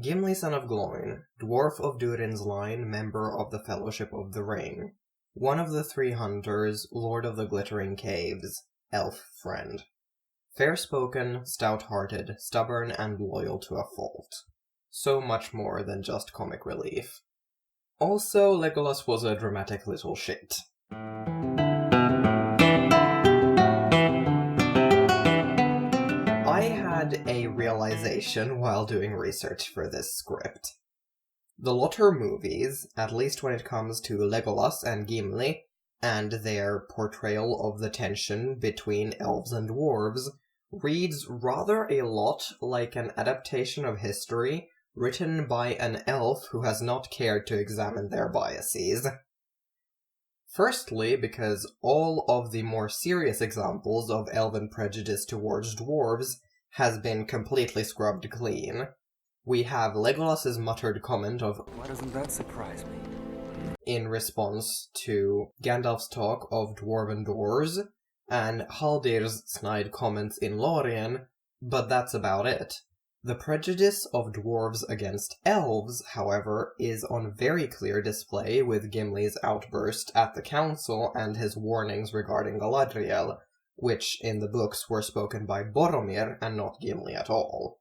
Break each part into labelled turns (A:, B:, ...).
A: Gimli, son of Gloin, dwarf of Durin's line, member of the Fellowship of the Ring. One of the three hunters, lord of the Glittering Caves, elf friend. Fair-spoken, stout-hearted, stubborn, and loyal to a fault. So much more than just comic relief. Also, Legolas was a dramatic little shit. I had a realization while doing research for this script. The latter movies, at least when it comes to Legolas and Gimli, and their portrayal of the tension between elves and dwarves, reads rather a lot like an adaptation of history written by an elf who has not cared to examine their biases. Firstly, because all of the more serious examples of elven prejudice towards dwarves has been completely scrubbed clean. We have Legolas's muttered comment of
B: "Why doesn't that surprise me?"
A: in response to Gandalf's talk of dwarven doors, and Haldir's snide comments in Lórien, but that's about it. The prejudice of dwarves against elves, however, is on very clear display with Gimli's outburst at the council and his warnings regarding Galadriel, which in the books were spoken by Boromir and not Gimli at all.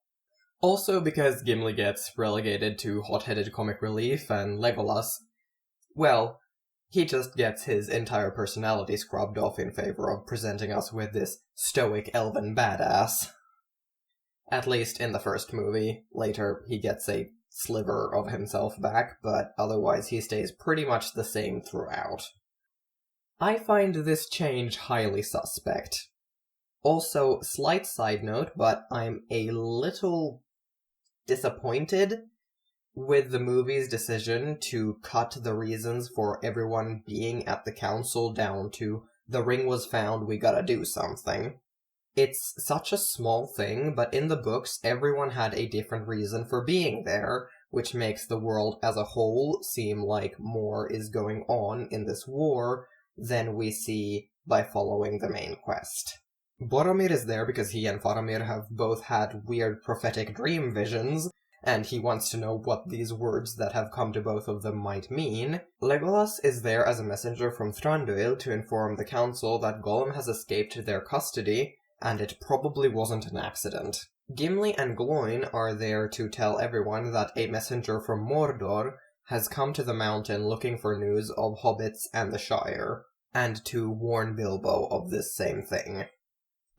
A: Also because Gimli gets relegated to hot-headed comic relief and Legolas, well, he just gets his entire personality scrubbed off in favor of presenting us with this stoic elven badass. At least in the first movie. Later, he gets a sliver of himself back, but otherwise he stays pretty much the same throughout. I find this change highly suspect. Also, slight side note, but I'm a little disappointed with the movie's decision to cut the reasons for everyone being at the council down to "the ring was found, we gotta do something." It's such a small thing, but in the books everyone had a different reason for being there, which makes the world as a whole seem like more is going on in this war than we see by following the main quest. Boromir is there because he and Faramir have both had weird prophetic dream visions, and he wants to know what these words that have come to both of them might mean. Legolas is there as a messenger from Thranduil to inform the council that Gollum has escaped their custody, and it probably wasn't an accident. Gimli and Gloin are there to tell everyone that a messenger from Mordor has come to the mountain looking for news of hobbits and the Shire, and to warn Bilbo of this same thing.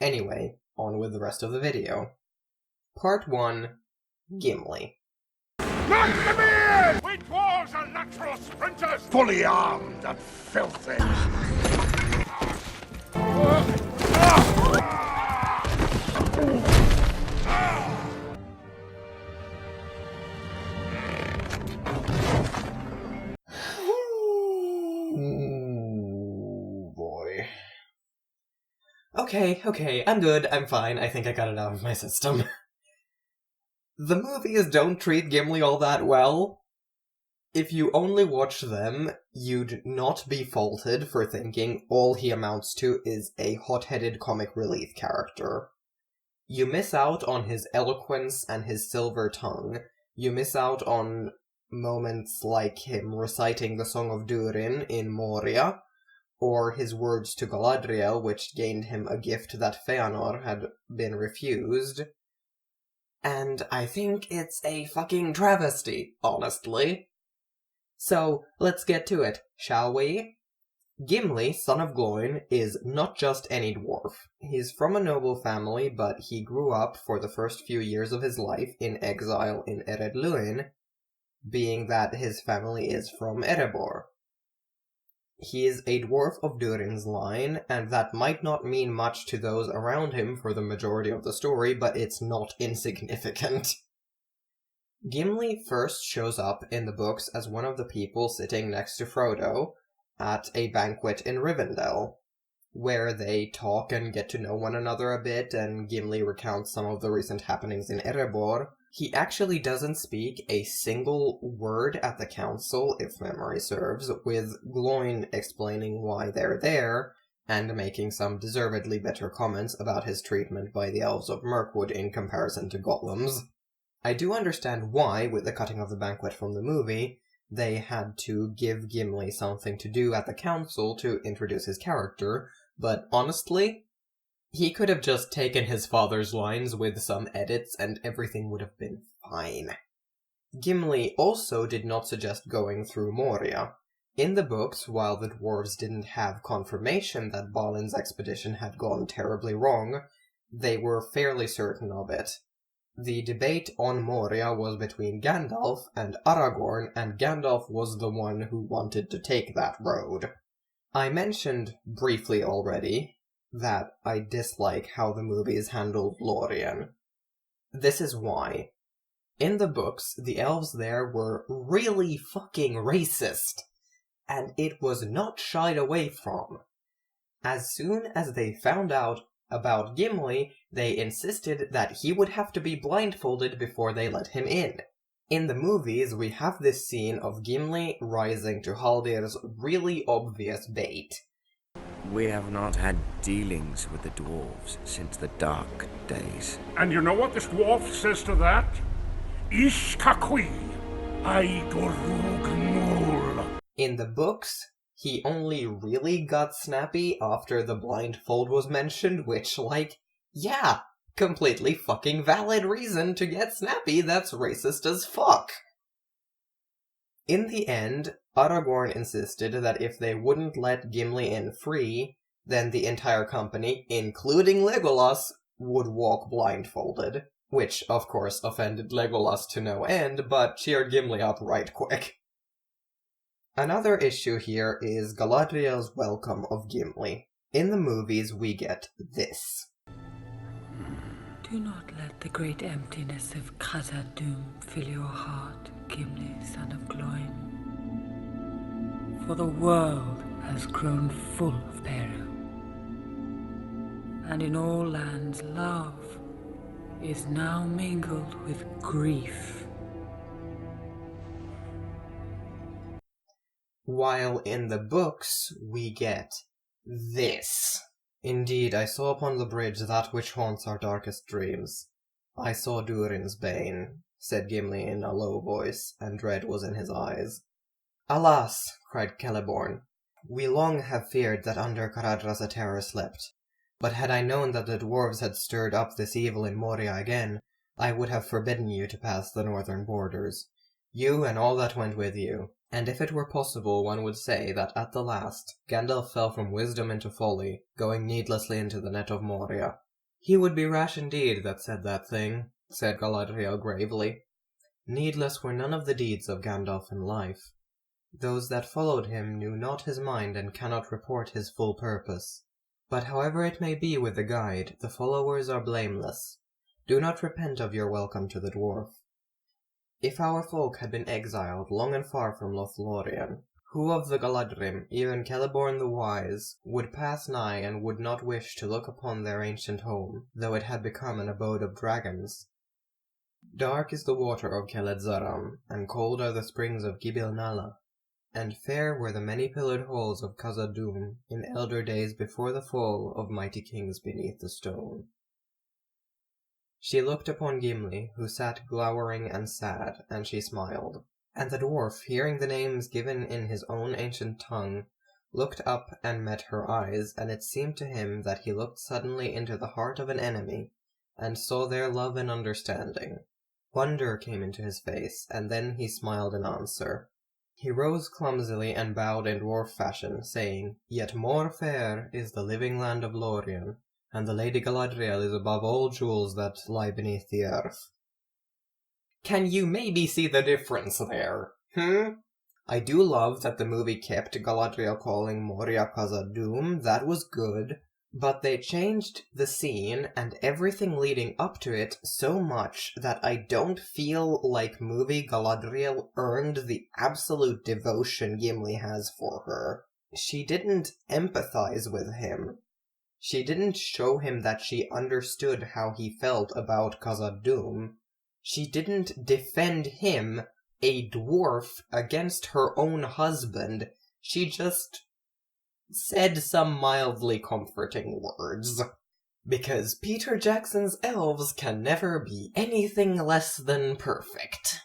A: Anyway, on with the rest of the video. Part 1. Gimli.
C: Knock them in! We dwarves are natural sprinters! Fully armed and filthy!
A: Ooh, boy. Okay, I'm good, I'm fine, I think I got it out of my system. The movies don't treat Gimli all that well. If you only watch them, you'd not be faulted for thinking all he amounts to is a hot-headed comic relief character. You miss out on his eloquence and his silver tongue. You miss out on moments like him reciting the Song of Durin in Moria, or his words to Galadriel, which gained him a gift that Feanor had been refused. And I think it's a fucking travesty, honestly. So, let's get to it, shall we? Gimli, son of Gloin, is not just any dwarf. He's from a noble family, but he grew up for the first few years of his life in exile in Ered Luin, being that his family is from Erebor. He is a dwarf of Durin's line, and that might not mean much to those around him for the majority of the story, but it's not insignificant. Gimli first shows up in the books as one of the people sitting next to Frodo at a banquet in Rivendell, where they talk and get to know one another a bit, and Gimli recounts some of the recent happenings in Erebor. He actually doesn't speak a single word at the council, if memory serves, with Gloin explaining why they're there, and making some deservedly better comments about his treatment by the elves of Mirkwood in comparison to Gollum's. I do understand why, with the cutting of the banquet from the movie, they had to give Gimli something to do at the council to introduce his character, but honestly, he could have just taken his father's lines with some edits and everything would have been fine. Gimli also did not suggest going through Moria. In the books, while the dwarves didn't have confirmation that Balin's expedition had gone terribly wrong, they were fairly certain of it. The debate on Moria was between Gandalf and Aragorn, and Gandalf was the one who wanted to take that road. I mentioned briefly already that I dislike how the movies handled Lorien. This is why. In the books, the elves there were really fucking racist, and it was not shied away from. As soon as they found out about Gimli, they insisted that he would have to be blindfolded before they let him in. In the movies, we have this scene of Gimli rising to Haldir's really obvious bait.
B: We have not had dealings with the dwarves since the dark days.
C: And you know what this dwarf says to that? Ish kakui, I gorug nul.
A: In the books, he only really got snappy after the blindfold was mentioned, which, yeah, completely fucking valid reason to get snappy that's racist as fuck. In the end, Aragorn insisted that if they wouldn't let Gimli in free, then the entire company, including Legolas, would walk blindfolded. Which, of course, offended Legolas to no end, but cheered Gimli up right quick. Another issue here is Galadriel's welcome of Gimli. In the movies, we get this.
D: Do not let the great emptiness of Khazad-dûm fill your heart, Gimli, son of Gloin. For the world has grown full of peril, and in all lands love is now mingled with grief.
A: While in the books, we get this. Indeed, I saw upon the bridge that which haunts our darkest dreams. I saw Durin's bane, said Gimli in a low voice, and dread was in his eyes. Alas, cried Celeborn, we long have feared that under Caradhras a terror slept. But had I known that the dwarves had stirred up this evil in Moria again, I would have forbidden you to pass the northern borders, you and all that went with you. And if it were possible, one would say that at the last, Gandalf fell from wisdom into folly, going needlessly into the net of Moria. He would be rash indeed that said that thing, said Galadriel gravely. Needless were none of the deeds of Gandalf in life. Those that followed him knew not his mind and cannot report his full purpose. But however it may be with the guide, the followers are blameless. Do not repent of your welcome to the dwarf. If our folk had been exiled long and far from Lothlorien, who of the Galadrim, even Celeborn the Wise, would pass nigh and would not wish to look upon their ancient home, though it had become an abode of dragons? Dark is the water of Keled-Zaram, and cold are the springs of Gibil-Nala, and fair were the many-pillared halls of Khazad-dûm in elder days before the fall of mighty kings beneath the stone. She looked upon Gimli, who sat glowering and sad, and she smiled. And the dwarf, hearing the names given in his own ancient tongue, looked up and met her eyes, and it seemed to him that he looked suddenly into the heart of an enemy, and saw their love and understanding. Wonder came into his face, and then he smiled in answer. He rose clumsily and bowed in dwarf fashion, saying, Yet more fair is the living land of Lorien, and the Lady Galadriel is above all jewels that lie beneath the earth. Can you maybe see the difference there? I do love that the movie kept Galadriel calling Moria Khazad-dûm, that was good, but they changed the scene and everything leading up to it so much that I don't feel like movie Galadriel earned the absolute devotion Gimli has for her. She didn't empathize with him. She didn't show him that she understood how he felt about Khazad-dûm. She didn't defend him, a dwarf, against her own husband. She just said some mildly comforting words. Because Peter Jackson's elves can never be anything less than perfect.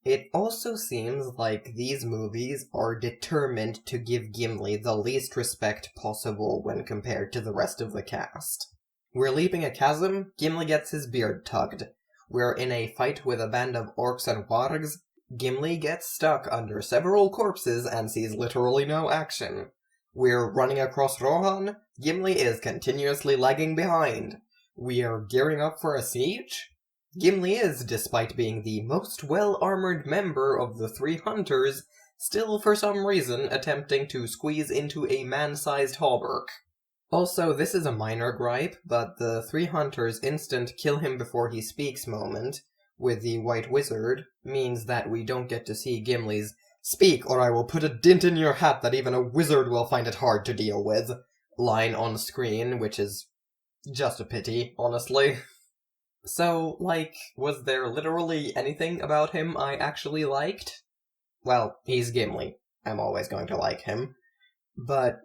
A: It also seems like these movies are determined to give Gimli the least respect possible when compared to the rest of the cast. We're leaping a chasm, Gimli gets his beard tugged. We're in a fight with a band of orcs and wargs, Gimli gets stuck under several corpses and sees literally no action. We're running across Rohan, Gimli is continuously lagging behind. We are gearing up for a siege? Gimli is, despite being the most well-armored member of the three hunters, still for some reason attempting to squeeze into a man-sized hauberk. Also, this is a minor gripe, but the three hunters' instant kill him before he speaks moment, with the White Wizard, means that we don't get to see Gimli's "Speak, or I will put a dint in your hat that even a wizard will find it hard to deal with" line on screen, which is just a pity, honestly. So, was there literally anything about him I actually liked? Well, he's Gimli. I'm always going to like him. But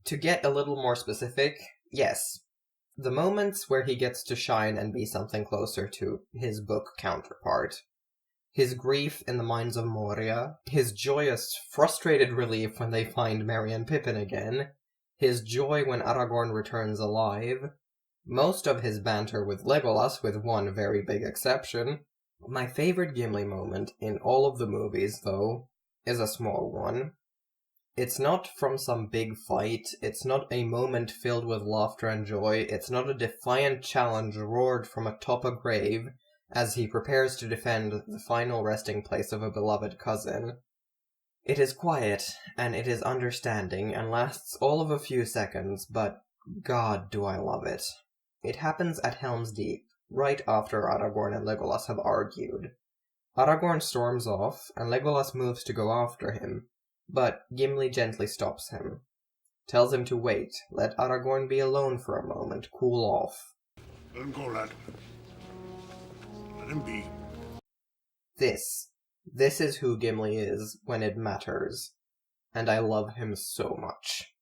A: to get a little more specific, yes. The moments where he gets to shine and be something closer to his book counterpart. His grief in the Mines of Moria, his joyous, frustrated relief when they find Merry and Pippin again, his joy when Aragorn returns alive, most of his banter with Legolas with one very big exception. My favorite Gimli moment in all of the movies, though, is a small one. It's not from some big fight, it's not a moment filled with laughter and joy, it's not a defiant challenge roared from atop a grave, as he prepares to defend the final resting place of a beloved cousin. It is quiet, and it is understanding, and lasts all of a few seconds, but God do I love it. It happens at Helm's Deep, right after Aragorn and Legolas have argued. Aragorn storms off, and Legolas moves to go after him, but Gimli gently stops him. Tells him to wait, let Aragorn be alone for a moment, cool off.
C: Let him go, lad. Let him be.
A: This is who Gimli is when it matters, and I love him so much.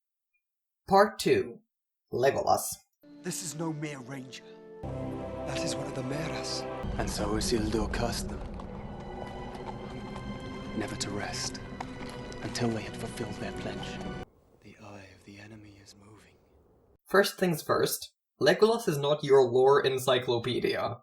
A: Part 2. Legolas.
E: This is no mere ranger. That is one of the Meras. And so Isildur cursed them. Never to rest until they had fulfilled their pledge. The eye of the enemy is moving.
A: First things first, Legolas is not your lore encyclopedia.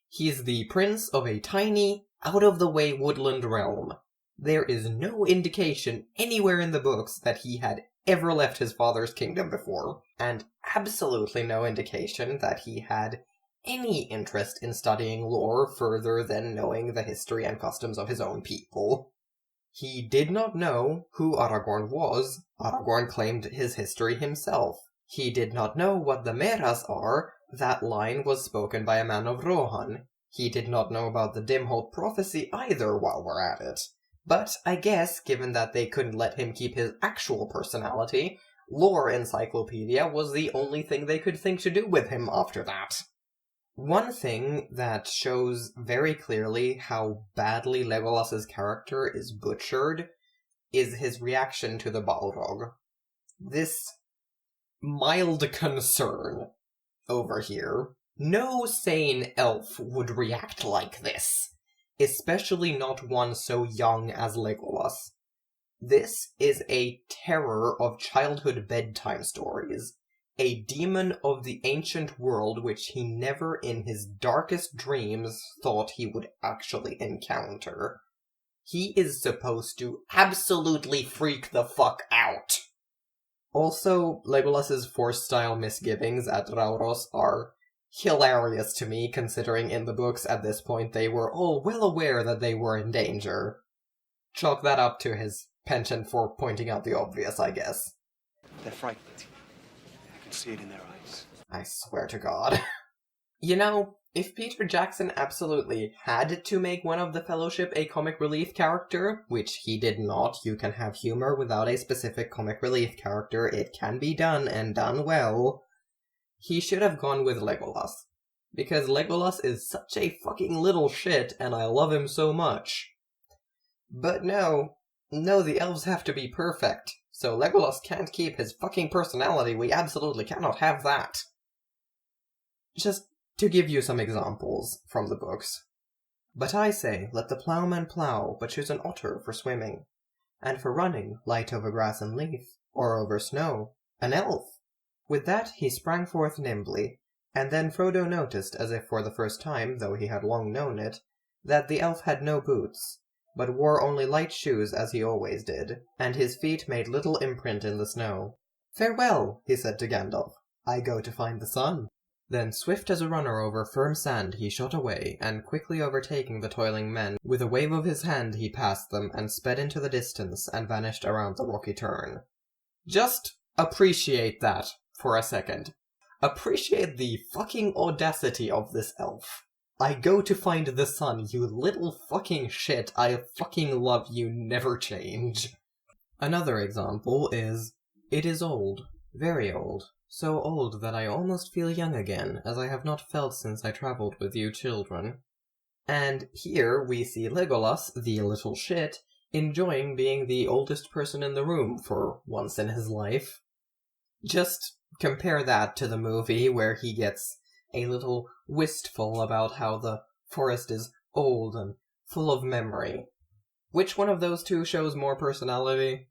A: He's the prince of a tiny, out-of-the-way woodland realm. There is no indication anywhere in the books that he had ever left his father's kingdom before, and absolutely no indication that he had any interest in studying lore further than knowing the history and customs of his own people. He did not know who Aragorn was. Aragorn claimed his history himself. He did not know what the Meras are. That line was spoken by a man of Rohan. He did not know about the Dimholt prophecy either while we're at it. But I guess, given that they couldn't let him keep his actual personality, lore encyclopedia was the only thing they could think to do with him after that. One thing that shows very clearly how badly Legolas's character is butchered is his reaction to the Balrog. This mild concern over here. No sane elf would react like this, especially not one so young as Legolas. This is a terror of childhood bedtime stories, a demon of the ancient world which he never in his darkest dreams thought he would actually encounter. He is supposed to absolutely freak the fuck out. Also, Legolas's Force-style misgivings at Rauros are hilarious to me, considering in the books at this point they were all well aware that they were in danger. Chalk that up to his penchant for pointing out the obvious, I guess.
E: They're frightened. I can see it in their eyes.
A: I swear to God. You know, if Peter Jackson absolutely had to make one of the Fellowship a comic relief character, which he did not, you can have humor without a specific comic relief character, it can be done and done well, he should have gone with Legolas. Because Legolas is such a fucking little shit and I love him so much. But no, the elves have to be perfect, so Legolas can't keep his fucking personality, we absolutely cannot have that. Just to give you some examples from the books. But I say, let the ploughman plough, but choose an otter for swimming, and for running, light over grass and leaf, or over snow, an elf. With that he sprang forth nimbly, and then Frodo noticed, as if for the first time, though he had long known it, that the elf had no boots, but wore only light shoes as he always did, and his feet made little imprint in the snow. "Farewell," he said to Gandalf, "I go to find the sun." Then swift as a runner over firm sand he shot away, and quickly overtaking the toiling men, with a wave of his hand he passed them, and sped into the distance, and vanished around the rocky turn. Just appreciate that for a second. Appreciate the fucking audacity of this elf. I go to find the sun, you little fucking shit, I fucking love you, never change. Another example is, it is old, very old. So old that I almost feel young again, as I have not felt since I travelled with you children. And here we see Legolas, the little shit, enjoying being the oldest person in the room for once in his life. Just compare that to the movie where he gets a little wistful about how the forest is old and full of memory. Which one of those two shows more personality?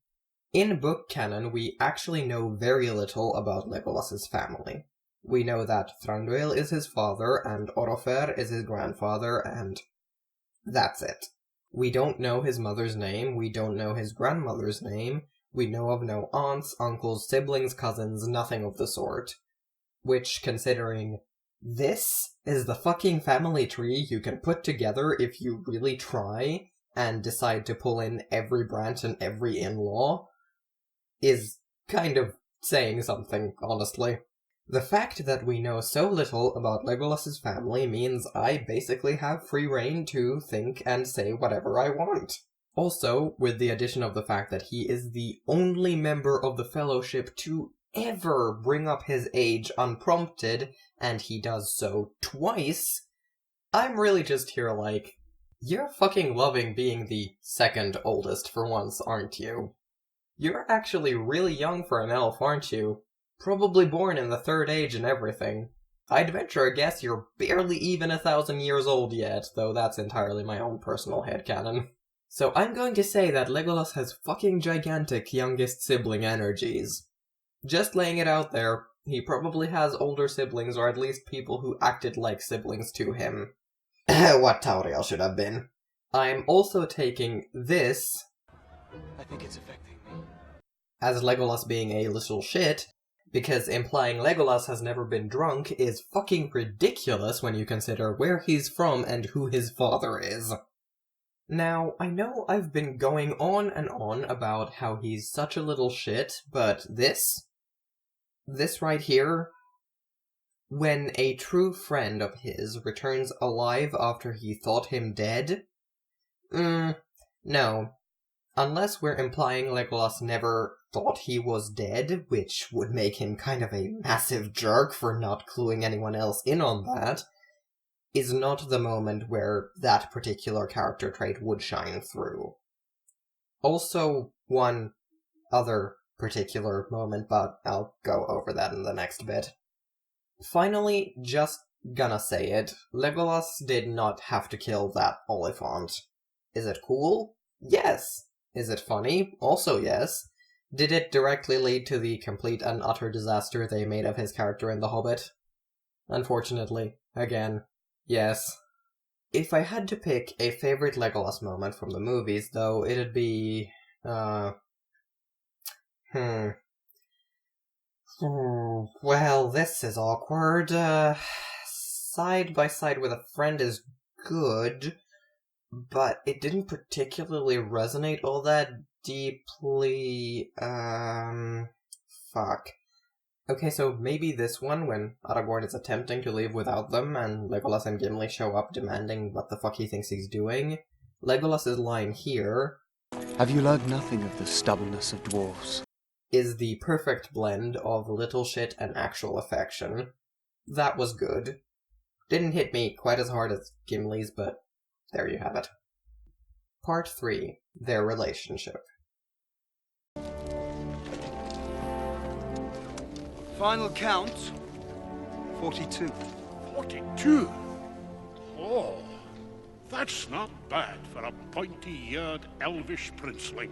A: In book canon, we actually know very little about Legolas's family. We know that Thranduil is his father, and Orofer is his grandfather, and that's it. We don't know his mother's name, we don't know his grandmother's name, we know of no aunts, uncles, siblings, cousins, nothing of the sort. Which, considering this is the fucking family tree you can put together if you really try, and decide to pull in every branch and every in-law, is kind of saying something, honestly. The fact that we know so little about Legolas's family means I basically have free reign to think and say whatever I want. Also, with the addition of the fact that he is the only member of the Fellowship to ever bring up his age unprompted, and he does so twice, I'm really just here like, you're fucking loving being the second oldest for once, aren't you? You're actually really young for an elf, aren't you? Probably born in the Third Age and everything. I'd venture a guess you're barely even 1,000 years old yet, though that's entirely my own personal headcanon. So I'm going to say that Legolas has fucking gigantic youngest sibling energies. Just laying it out there, he probably has older siblings, or at least people who acted like siblings to him. What Tauriel should have been. I'm also taking this
E: I think it's affecting me.
A: as Legolas being a little shit, because implying Legolas has never been drunk is fucking ridiculous when you consider where he's from and who his father is. Now, I know I've been going on and on about how he's such a little shit, but this right here, when a true friend of his returns alive after he thought him dead? No. Unless we're implying Legolas never thought he was dead, which would make him kind of a massive jerk for not cluing anyone else in on that, is not the moment where that particular character trait would shine through. Also, one other particular moment, but I'll go over that in the next bit. Finally, just gonna say it, Legolas did not have to kill that Oliphant. Is it cool? Yes. Is it funny? Also yes. Did it directly lead to the complete and utter disaster they made of his character in The Hobbit? Unfortunately, again, yes. If I had to pick a favorite Legolas moment from the movies, though, it'd be... Well, this is awkward. Side by side with a friend is good, but it didn't particularly resonate all that deeply. Fuck. Okay, so maybe this one, when Aragorn is attempting to leave without them, and Legolas and Gimli show up demanding what the fuck he thinks he's doing. Legolas's line here...
E: Have you learned nothing of the stubbornness of dwarves?
A: ...is the perfect blend of little shit and actual affection. That was good. Didn't hit me quite as hard as Gimli's, but there you have it. Part 3. Their relationship.
E: Final count, 42.
C: 42. Oh, that's not bad for a pointy-eared elvish princeling.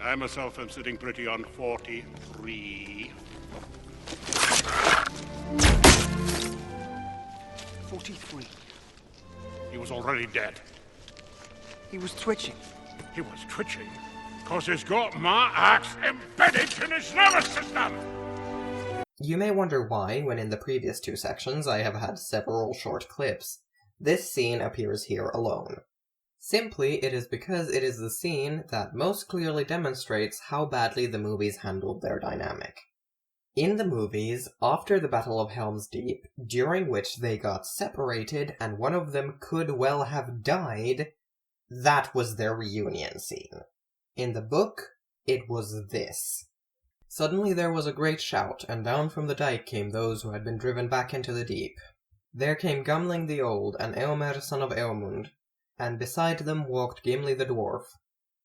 C: I myself am sitting pretty on 43.
E: 43.
C: He was already dead.
E: He was twitching.
C: He was twitching, because he's got my axe embedded in his nervous system!
A: You may wonder why, when in the previous 2 sections I have had several short clips, this scene appears here alone. Simply, it is because it is the scene that most clearly demonstrates how badly the movies handled their dynamic. In the movies, after the Battle of Helm's Deep, during which they got separated and one of them could well have died, that was their reunion scene. In the book, it was this. Suddenly there was a great shout, and down from the dike came those who had been driven back into the deep. There came Gimli the Old, and Eomer son of Eomund, and beside them walked Gimli the Dwarf.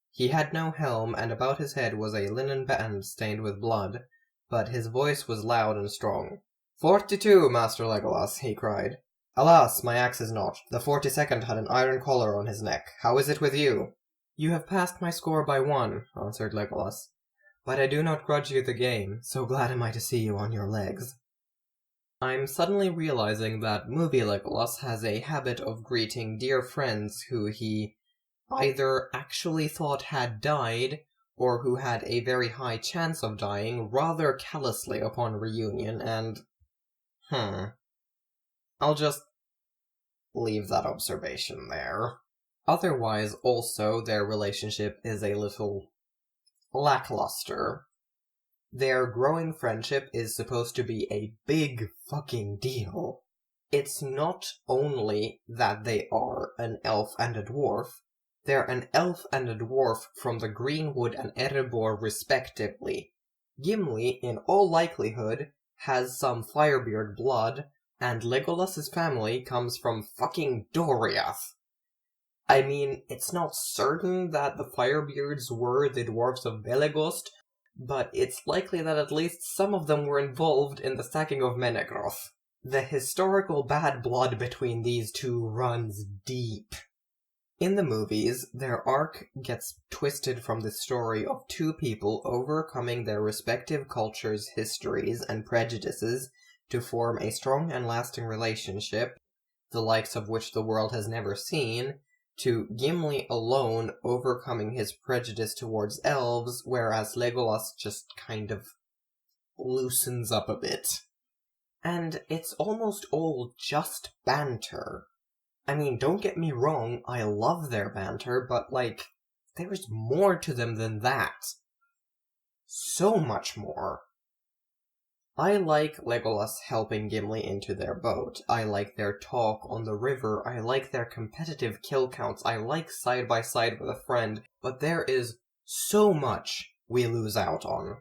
A: He had no helm, and about his head was a linen band stained with blood, but his voice was loud and strong. 42, Master Legolas, he cried. Alas, my axe is not. The 42nd had an iron collar on his neck. How is it with you? You have passed my score by 1, answered Legolas. But I do not grudge you the game, so glad am I to see you on your legs. I'm suddenly realizing that movie Legolas has a habit of greeting dear friends who he either actually thought had died, or who had a very high chance of dying, rather callously upon reunion, and... I'll just leave that observation there. Otherwise, also, their relationship is a little lackluster. Their growing friendship is supposed to be a big fucking deal. It's not only that they are an elf and a dwarf, they're an elf and a dwarf from the Greenwood and Erebor respectively. Gimli, in all likelihood, has some Firebeard blood, and Legolas's family comes from fucking Doriath. I mean, it's not certain that the Firebeards were the dwarves of Belegost, but it's likely that at least some of them were involved in the sacking of Menegroth. The historical bad blood between these two runs deep. In the movies, their arc gets twisted from the story of 2 people overcoming their respective cultures' histories and prejudices to form a strong and lasting relationship, the likes of which the world has never seen, to Gimli alone overcoming his prejudice towards elves, whereas Legolas just kind of loosens up a bit. And it's almost all just banter. I mean, don't get me wrong, I love their banter, but, like, there's more to them than that. So much more. I like Legolas helping Gimli into their boat. I like their talk on the river. I like their competitive kill counts. I like side by side with a friend. But there is so much we lose out on.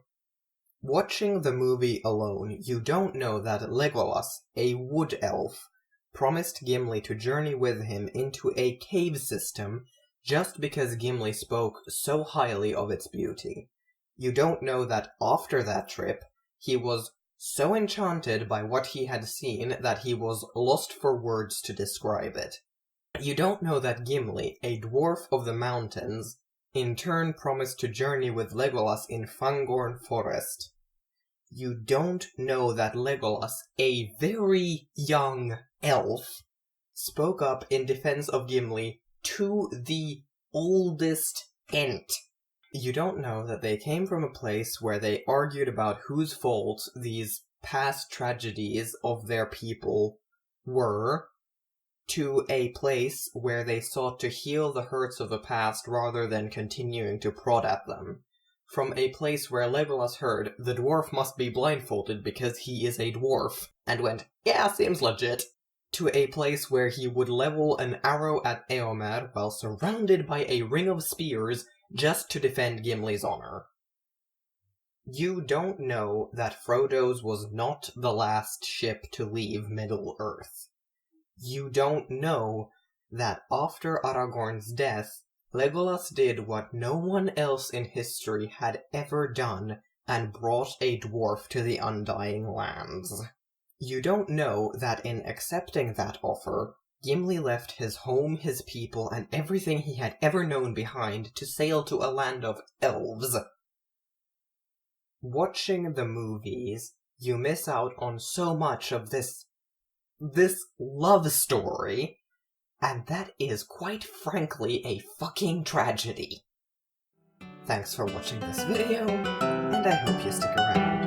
A: Watching the movie alone, you don't know that Legolas, a wood elf, promised Gimli to journey with him into a cave system just because Gimli spoke so highly of its beauty. You don't know that after that trip, he was so enchanted by what he had seen that he was lost for words to describe it. You don't know that Gimli, a dwarf of the mountains, in turn promised to journey with Legolas in Fangorn Forest. You don't know that Legolas, a very young elf, spoke up in defense of Gimli to the oldest Ent. You don't know that they came from a place where they argued about whose fault these past tragedies of their people were, to a place where they sought to heal the hurts of the past rather than continuing to prod at them. From a place where Legolas heard, the dwarf must be blindfolded because he is a dwarf, and went, yeah, seems legit, to a place where he would level an arrow at Eomer while surrounded by a ring of spears just to defend Gimli's honor. You don't know that Frodo's was not the last ship to leave Middle-earth. You don't know that after Aragorn's death, Legolas did what no one else in history had ever done and brought a dwarf to the Undying Lands. You don't know that in accepting that offer, Gimli left his home, his people, and everything he had ever known behind to sail to a land of elves. Watching the movies, you miss out on so much of this love story, and that is quite frankly a fucking tragedy. Thanks for watching this video, and I hope you stick around.